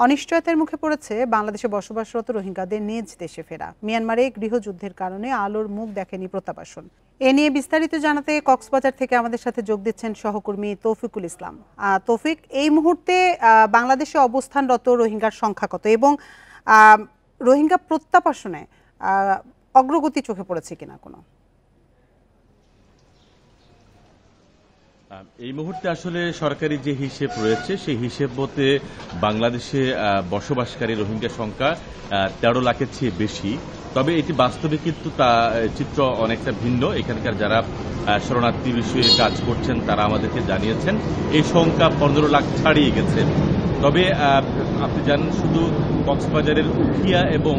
অনিশ্চয়তার মুখে পড়েছে বাংলাদেশে বসবাসরত রোহিঙ্গাদের নিজ দেশে ফেরা। মিয়ানমারে গৃহযুদ্ধের কারণে আলোর মুখ দেখেনি প্রত্যাবাসন। এ নিয়ে বিস্তারিত জানাতে কক্সবাজার থেকে আমাদের সাথে যোগ দিচ্ছেন সহকর্মী তৌফিকুল ইসলাম। তৌফিক, এই মুহূর্তে বাংলাদেশে অবস্থানরত রোহিঙ্গার সংখ্যা কত এবং রোহিঙ্গা প্রত্যাবাসনে অগ্রগতি চোখে পড়েছে কিনা কোনো? এই মুহূর্তে আসলে সরকারি যে হিসেব রয়েছে সেই হিসেব মতে বাংলাদেশে বসবাসকারী রোহিঙ্গা সংখ্যা 13 লাখের চেয়ে বেশি। তবে এটি বাস্তবে কিন্তু চিত্র অনেকটা ভিন্ন। এখানকার যারা শরণার্থী বিষয়ে কাজ করছেন তারা আমাদেরকে জানিয়েছেন এই সংখ্যা 15 লাখ ছাড়িয়ে গেছে। তবে আপনি জানেন শুধু কক্সবাজারের উখিয়া এবং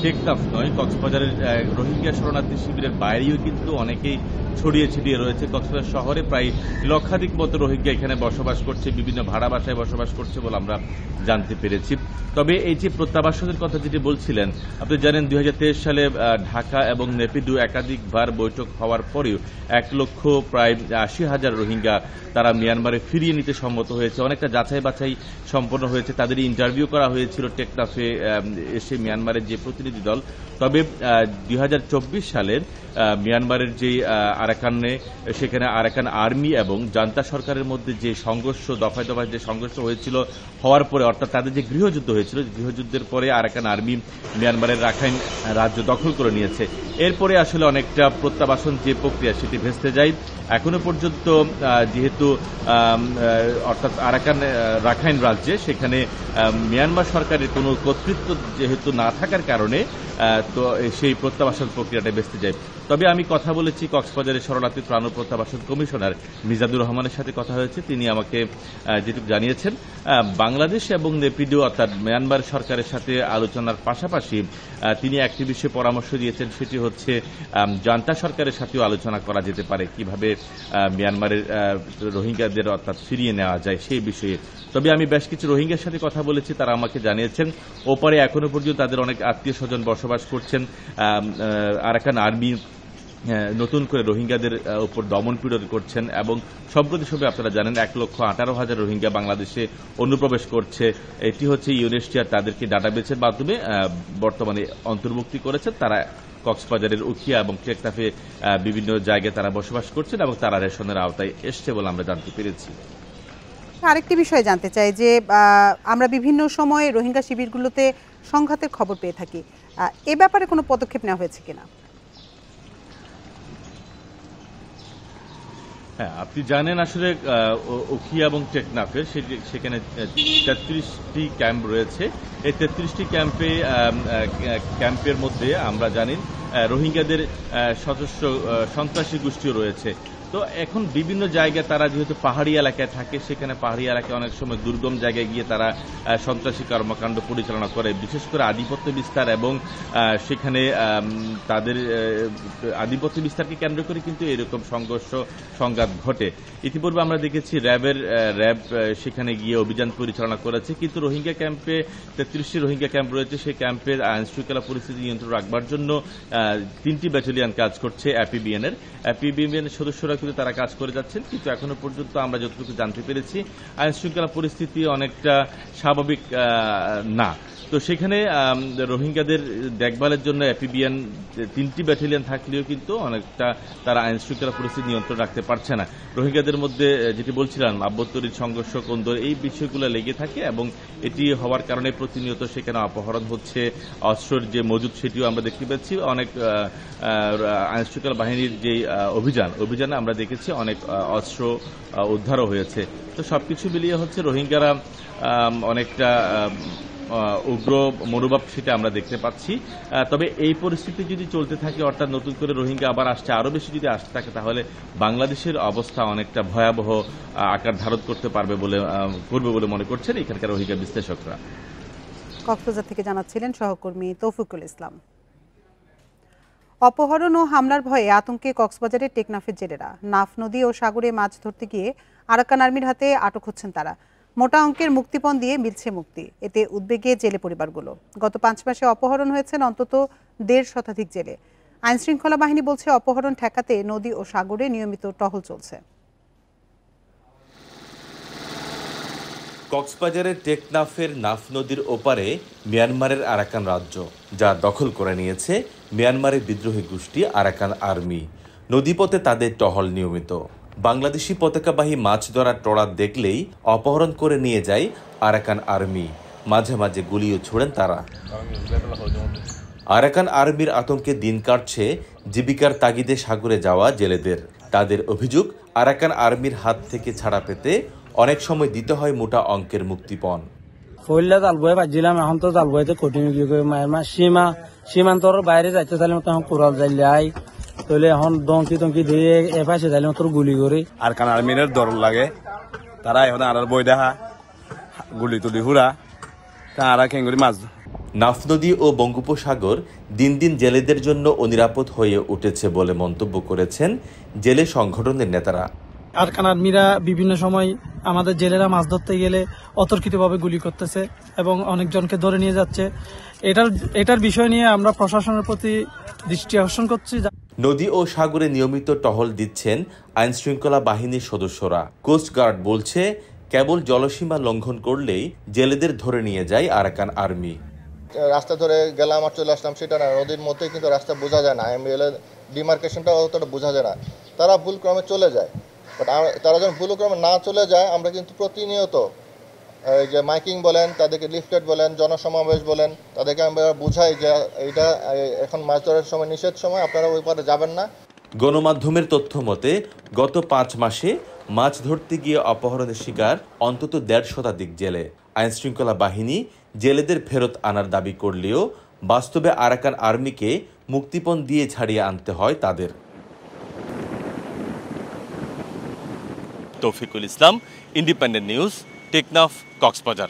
টেকনাফ নয়, কক্সবাজারের রোহিঙ্গা শরণার্থী শিবিরের বাইরেও কিন্তু অনেকেই ছড়িয়ে ছিটিয়ে রয়েছে। কক্সবাজার শহরে প্রায় লক্ষাধিক মতো রোহিঙ্গা এখানে বসবাস করছে, বিভিন্ন ভাড়া বাসায় বসবাস করছে বলে আমরা জানতে পেরেছি। তবে এই যে প্রত্যাবাসনের কথা যেটি বলছিলেন, আপনি জানেন 2023 সালে ঢাকা এবং নেপিদু একাধিকবার বৈঠক হওয়ার পরেও 1,80,000 প্রায় 80,000 রোহিঙ্গা তারা মিয়ানমারে ফিরিয়ে নিতে সম্মত হয়েছে। অনেকটা যাচাই বাছাই সম্পন্ন হয়েছে, তাদের ইন্টারভিউ করা হয়েছিল টেকনাফে এসে মিয়ানমারের যে প্রতিনিধি দল। তবে 2024 সালের মিয়ানমারের যে আরাকানে, সেখানে আরাকান আর্মি এবং জান্তা সরকারের মধ্যে যে সংঘর্ষ, দফায় দফায় যে সংঘর্ষ হয়েছিল হওয়ার পরে, অর্থাৎ তাদের যে গৃহযুদ্ধ হয়েছিল, গৃহযুদ্ধের পরে আরাকান আর্মি মিয়ানমারের রাখাইন রাজ্য দখল করে নিয়েছে। এরপরে আসলে অনেকটা প্রত্যাবাসন যে প্রক্রিয়া সেটি ভেস্তে যায়। এখনো পর্যন্ত যেহেতু অর্থাৎ রাখাইন রাজ্যে সেখানে মিয়ানমার সরকারের কোনো কর্তৃত্ব যেহেতু না থাকার কারণে তো সেই প্রত্যাবাসন প্রক্রিয়াটা ভেস্তে যায়। তবে আমি কথা বলেছি কক্সবাজারের শরণার্থী ত্রাণ ও প্রত্যাবাসন কমিশনার মিজানুর রহমানের সাথে কথা হয়েছে। তিনি আমাকে যেটুকু জানিয়েছেন, বাংলাদেশ এবং নেপিডু অর্থাৎ মিয়ানমার সরকারের সাথে আলোচনার পাশাপাশি তিনি একটি বিষয়ে পরামর্শ দিয়েছেন, সেটি হচ্ছে জান্তা সরকারের সাথেও আলোচনা করা যেতে পারে কিভাবে মিয়ানমারের রোহিঙ্গাদের অর্থাৎ ফিরিয়ে নেওয়া যায় সেই বিষয়ে। তবে আমি বেশ কিছু রোহিঙ্গার সাথে কথা বলেছি, তারা আমাকে জানিয়েছেন ওপারে এখনো পর্যন্ত তাদের অনেক আত্মীয় স্বজন বসবাস করছেন। আরাকান আর্মি নতুন করে রোহিঙ্গাদের উপর দমন পীড়ন করছেন এবং সম্প্রতি সময়ে আপনারা জানেন 1,18,000 রোহিঙ্গা বাংলাদেশে অনুপ্রবেশ করছে। এটি হচ্ছে ইউএনএইচসিআর তাদেরকে ডাটাবেসের মাধ্যমে বর্তমানে অন্তর্ভুক্তি করেছেন। তারা কক্সবাজারের উখিয়া এবং টেকনাফে বিভিন্ন জায়গায় তারা বসবাস করছেন এবং তারা রেশনের আওতায় এসছে বলে আমরা জানতে পেরেছি। আরেকটি বিষয় জানতে চাই যে আমরা বিভিন্ন সময়ে রোহিঙ্গা শিবিরগুলোতে সংঘাতের খবর পেয়ে থাকি, এ ব্যাপারে কোনো পদক্ষেপ নেওয়া হয়েছে কিনা? হ্যাঁ, আপনি জানেন আসলে উখিয়া এবং টেকনাফের সেখানে 33টি ক্যাম্প রয়েছে। এই 33টি ক্যাম্পের মধ্যে আমরা জানি রোহিঙ্গাদের সদস্য সন্ত্রাসী গোষ্ঠীও রয়েছে। তো এখন বিভিন্ন জায়গায় তারা যেহেতু পাহাড়ি এলাকায় থাকে, সেখানে পাহাড়ি এলাকায় অনেক সময় দুর্গম জায়গায় গিয়ে তারা সন্ত্রাসী কর্মকাণ্ড পরিচালনা করে, বিশেষ করে আধিপত্য বিস্তার এবং সেখানে তাদের আধিপত্য বিস্তারকে কেন্দ্র করে কিন্তু এরকম সংঘাত ঘটে। ইতিপূর্বে আমরা দেখেছি র্যাব সেখানে গিয়ে অভিযান পরিচালনা করেছে, কিন্তু রোহিঙ্গা ক্যাম্পে 33টি রোহিঙ্গা ক্যাম্প রয়েছে, সেই ক্যাম্পের আইন শৃঙ্খলা পরিস্থিতি নিয়ন্ত্রণ রাখবার জন্য 3টি ব্যাটালিয়ন কাজ করছে এপিবিএন এর সদস্যরা কিন্তু তারা কাজ করে যাচ্ছেন। কিন্তু এখনো পর্যন্ত আমরা যতটুকু জানতে পেরেছি আইন শৃঙ্খলা পরিস্থিতি অনেকটা স্বাভাবিক না। তো সেখানে রোহিঙ্গাদের দেখভালের জন্য এপিবিএন 3টি ব্যাটালিয়ন থাকলেও কিন্তু অনেকটা তারা আইন শৃঙ্খলা পরিস্থিতি নিয়ন্ত্রণ রাখতে পারছে না। রোহিঙ্গাদের মধ্যে যেটি বলছিলাম আভ্যন্তরীণ সংঘর্ষ, কোন্দল, এই বিষয়গুলো লেগে থাকে এবং এটি হওয়ার কারণে প্রতিনিয়ত সেখানে অপহরণ হচ্ছে, অস্ত্রের যে মজুদ সেটিও আমরা দেখতে পাচ্ছি। অনেক আইন শৃঙ্খলা বাহিনীর যে অভিযানে আমরা দেখেছি অনেক অস্ত্র উদ্ধারও হয়েছে। তো সবকিছু মিলিয়ে হচ্ছে রোহিঙ্গারা অনেকটা উগ্র মনোভাব সেটা আমরা দেখতে পাচ্ছি। তবে এই পরিস্থিতি যদি চলতে থাকে, অর্থাৎ নতুন করে রোহিঙ্গা আবার আসছে, আরো বেশি যদি আসতে থাকে, তাহলে বাংলাদেশের অবস্থা অনেকটা ভয়াবহ আকার ধারণ করবে বলে মনে করছেন এখানকার রোহিঙ্গা বিশ্লেষকরা। কক্সবাজার থেকে জানাচ্ছিলেন সহকর্মী তৌফিকুল ইসলাম। অপহরণ ও হামলার ভয়ে আতঙ্কে কক্সবাজারের টেকনাফের জেলেরা। নাফ নদী ও সাগরে মাছ ধরতে গিয়ে আরাকান আর্মির হাতে আটক হচ্ছেন তারা। মোটা অঙ্কের মুক্তিপণ দিয়ে মিলছে মুক্তি, এতে উদ্বেগে জেলে পরিবারগুলো। গত 5 মাসে অপহরণ হয়েছেন অন্তত 1.5 শতাধিক জেলে। আইন শৃঙ্খলা বাহিনী বলছে অপহরণ ঠেকাতে নদী ও সাগরে নিয়মিত টহল চলছে। কক্সবাজারের টেকনাফের নাফ নদীর ওপারে মিয়ানমারের আরাকান রাজ্য, যা দখল করে নিয়েছে মিয়ানমারের বিদ্রোহী গোষ্ঠী আরাকান আর্মি। নদীপথে তাদের টহল নিয়মিত। বাংলাদেশি পতাকাবাহী মাছ ধরার ট্রলার দেখলেই অপহরণ করে নিয়ে যায় আরাকান আর্মি। মাঝে মাঝে গুলিও ছোড়েন তারা। আরাকান আর্মির আতঙ্কে দিন কাটছে জীবিকার তাগিদে সাগরে যাওয়া জেলেদের। তাদের অভিযোগ, আরাকান আর্মির হাত থেকে ছাড়া পেতে অনেক সময় দিতে হয় মোটা অঙ্কের মুক্তিপণ। ফইল্লা জাল বয়ে বাজিলাম, এখন তো জাল বইতে কঠিন সীমান্তর বাইরে যাইতে চাইলে তখন কোরাল যাইলাই তাহলে এখন দঙ্কি দিয়ে এপাশে যাইলে তোর গুলি করে। আরাকান আর্মির ডর লাগে, তারা এখন আর বই দেখা গুলি তুলি হুরা তারা খেঙ্গুরি মাছ। নাফ নদী ও বঙ্গোপসাগর দিন দিন জেলেদের জন্য অনিরাপদ হয়ে উঠেছে বলে মন্তব্য করেছেন জেলে সংগঠনের নেতারা। আরাকান আর্মিরা বিভিন্ন সময় আমাদের জেলেরা মাছ ধরতে গেলে অতর্কিতভাবে গুলি করতেছে এবং অনেকজনকে ধরে নিয়ে যাচ্ছে। এটার বিষয় নিয়ে আমরা প্রশাসনের প্রতি দৃষ্টি আকর্ষণ করছি। নদী ও সাগরে নিয়মিত টহল দিচ্ছেন আইন শৃঙ্খলা বাহিনীর সদস্যরা। কোস্টগার্ড বলছে, কেবল জলসীমা লঙ্ঘন করলেই জেলেদের ধরে নিয়ে যায় আরাকান আর্মি। রাস্তা ধরে গেলাম আর চলে আসলাম সেটা না, নদীর মধ্যে কিন্তু রাস্তা বোঝা যায় না, ডিমার্কেশনটা অতটা বোঝা যায় না। তারা ভুলক্রমে চলে যায়, বাট তারা যখন ভুলক্রমে না চলে যায় আমরা কিন্তু প্রতিনিয়ত এই যে মাইকিং বলেন, তাদেরকে লিফলেট বলেন, জনসমাবেশ বলেন, তাদেরকে আমরা বুঝাই যে এইটা এখন মাছ ধরার সময় নিষেধ সময়, আপনারা ওই পারে যাবেন না। গণমাধ্যমের তথ্য মতে গত 5 মাসে মাছ ধরতে গিয়ে অপহরণের শিকার অন্তত 150 শতাধিক জেলে। আইন শৃঙ্খলা বাহিনী জেলেদের ফেরত আনার দাবি করলেও বাস্তবে আরাকান আর্মিকে মুক্তিপণ দিয়ে ছাড়িয়ে আনতে হয় তাদের। তৌফিকুল ইসলাম, ইন্ডিপেন্ডেন্ট নিউজ, টেকনাফ, কক্সবাজার।